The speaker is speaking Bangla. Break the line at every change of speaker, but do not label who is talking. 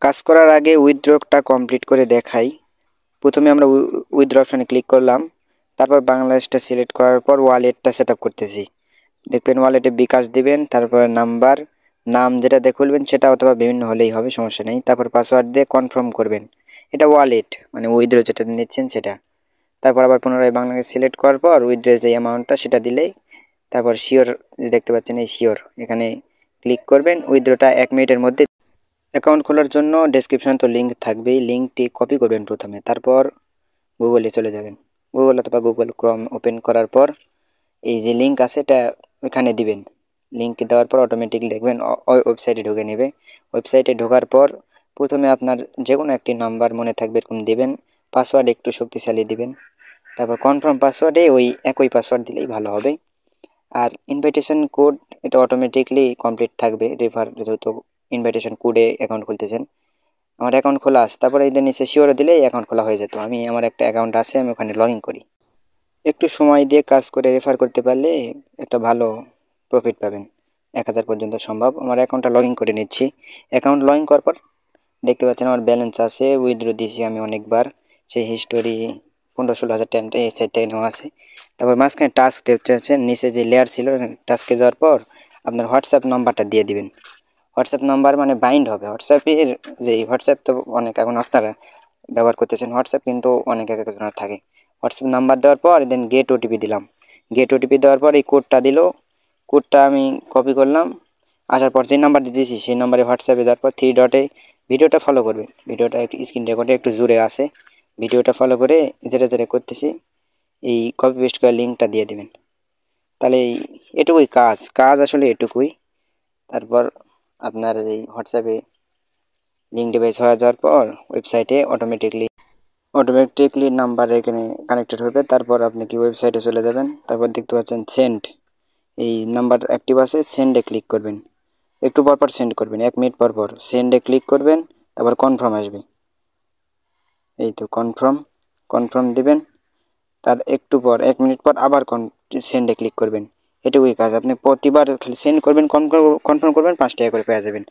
কাজ করার আগে উইথড্রটা কমপ্লিট করে দেখাই। প্রথমে আমরা উইথড্র অপশানে ক্লিক করলাম, তারপর বাংলাদেশটা সিলেক্ট করার পর ওয়ালেটটা সেট আপ করতেছি। দেখবেন ওয়ালেটে বিকাশ দিবেন, তারপর নাম্বার, নাম যেটা দিয়ে খুলবেন সেটা অথবা বিভিন্ন হলেই হবে, সমস্যা নেই। তারপর পাসওয়ার্ড দিয়ে কনফার্ম করবেন। এটা ওয়ালেট মানে উইথড্র যেটা নিচ্ছেন সেটা। তারপর আবার পুনরায় বাংলাদেশ সিলেক্ট করার পর উইথড্র যে অ্যামাউন্টটা সেটা দিলেই তারপর শিওর দেখতে পাচ্ছেন, এই শিওর এখানে ক্লিক করবেন। উইথড্রটা 1 মিনিটের মধ্যে। অ্যাকাউন্ট খোলার জন্য ডেসক্রিপশনে তো লিঙ্ক থাকবেই, লিঙ্কটি কপি করবেন প্রথমে, তারপর গুগলে চলে যাবেন। গুগল অথবা গুগল ক্রোম ওপেন করার পর এই যে লিঙ্ক আছে এটা এখানে দিবেন। লিঙ্ক দেওয়ার পর অটোমেটিকলি দেখবেন ওই ওয়েবসাইটে ঢুকে নেবে। ওয়েবসাইটে ঢোকার পর প্রথমে আপনার যে কোনো একটি নাম্বার মনে থাকবে এরকম দিবেন, পাসওয়ার্ড একটু শক্তিশালী দিবেন, তারপর কনফার্ম পাসওয়ার্ডে ওই একই পাসওয়ার্ড দিলেই ভালো হবে। আর ইনভাইটেশন কোড এটা অটোমেটিকলি কমপ্লিট থাকবে, রেফার যেহেতু ইনভাইটেশন কোডে অ্যাকাউন্ট খুলতেছেন। আমার অ্যাকাউন্ট খোলা আছে, তারপরে এই নিচে শিওরে দিলেই অ্যাকাউন্ট খোলা হয়ে যেত। আমি আমার একটা অ্যাকাউন্ট আছে, আমি ওখানে লগ ইন করি। একটু সময় দিয়ে কাজ করে রেফার করতে পারলে একটা ভালো প্রফিট পাবেন, 1000 পর্যন্ত সম্ভব। আমার অ্যাকাউন্টটা লগ ইন করে নিচ্ছি। অ্যাকাউন্ট লগ ইন করার পর দেখতে পাচ্ছেন আমার ব্যালেন্স আছে, উইথড্র দিয়েছি আমি অনেকবার, সেই হিস্টোরি 15-16 হাজার টাকা এই সাইড থেকে নেওয়া আছে। তারপর মাঝখানে টাস্ক দেখতে পাচ্ছেন, নিচে যে লেয়ার ছিল টাস্কে যাওয়ার পর আপনার হোয়াটসঅ্যাপ নাম্বারটা দিয়ে দিবেন। হোয়াটসঅ্যাপ নাম্বার মানে বাইন্ড হবে হোয়াটসঅ্যাপের, যে হোয়াটসঅ্যাপ তো অনেক এখন আপনারা ব্যবহার করতেছেন হোয়াটসঅ্যাপ, কিন্তু অনেক এক একজনের থাকে। হোয়াটসঅ্যাপ নাম্বার দেওয়ার পর দেন গেট ওটিপি দিলাম। গেট ওটিপি দেওয়ার পর এই কোডটা দিল, কোডটা আমি কপি করলাম। আসার পর যে নাম্বার দিয়েছি সেই নাম্বারে হোয়াটসঅ্যাপে দেওয়ার পর 3 ডটে ভিডিওটা ফলো করবেন। ভিডিওটা একটু স্ক্রিন রেকর্ডে একটু জোরে আসে, ভিডিওটা ফলো করে যেটা যেটা করতেছি এই কপি পেস্ট করে লিঙ্কটা দিয়ে দিবেন। তাহলে এটুকুই কাজ, কাজ আসলে এটুকুই। তারপর আপনার এই হোয়াটসঅ্যাপে লিঙ্ক ডিভাইস হয়ে যাওয়ার পর ওয়েবসাইটে অটোমেটিকলি নাম্বার এখানে কানেক্টেড হবে। তারপর আপনি কি ওয়েবসাইটে চলে যাবেন, তারপর দেখতে পাচ্ছেন সেন্ড, এই নাম্বার অ্যাক্টিভ আছে, সেন্ডে ক্লিক করবেন। একটু পরপর সেন্ড করবেন, 1 মিনিট পর সেন্ডে ক্লিক করবেন, তারপর কনফার্ম আসবে। এই তো কনফার্ম, কনফার্ম দিবেন। তার একটু পর 1 মিনিট পর আবার সেন্ডে ক্লিক করবেন। এটুকুই কাজ। আপনি প্রতিবার খালি সেন্ড করবেন, কনফার্ম করবেন, 5 টাকা করে পেয়ে যাবেন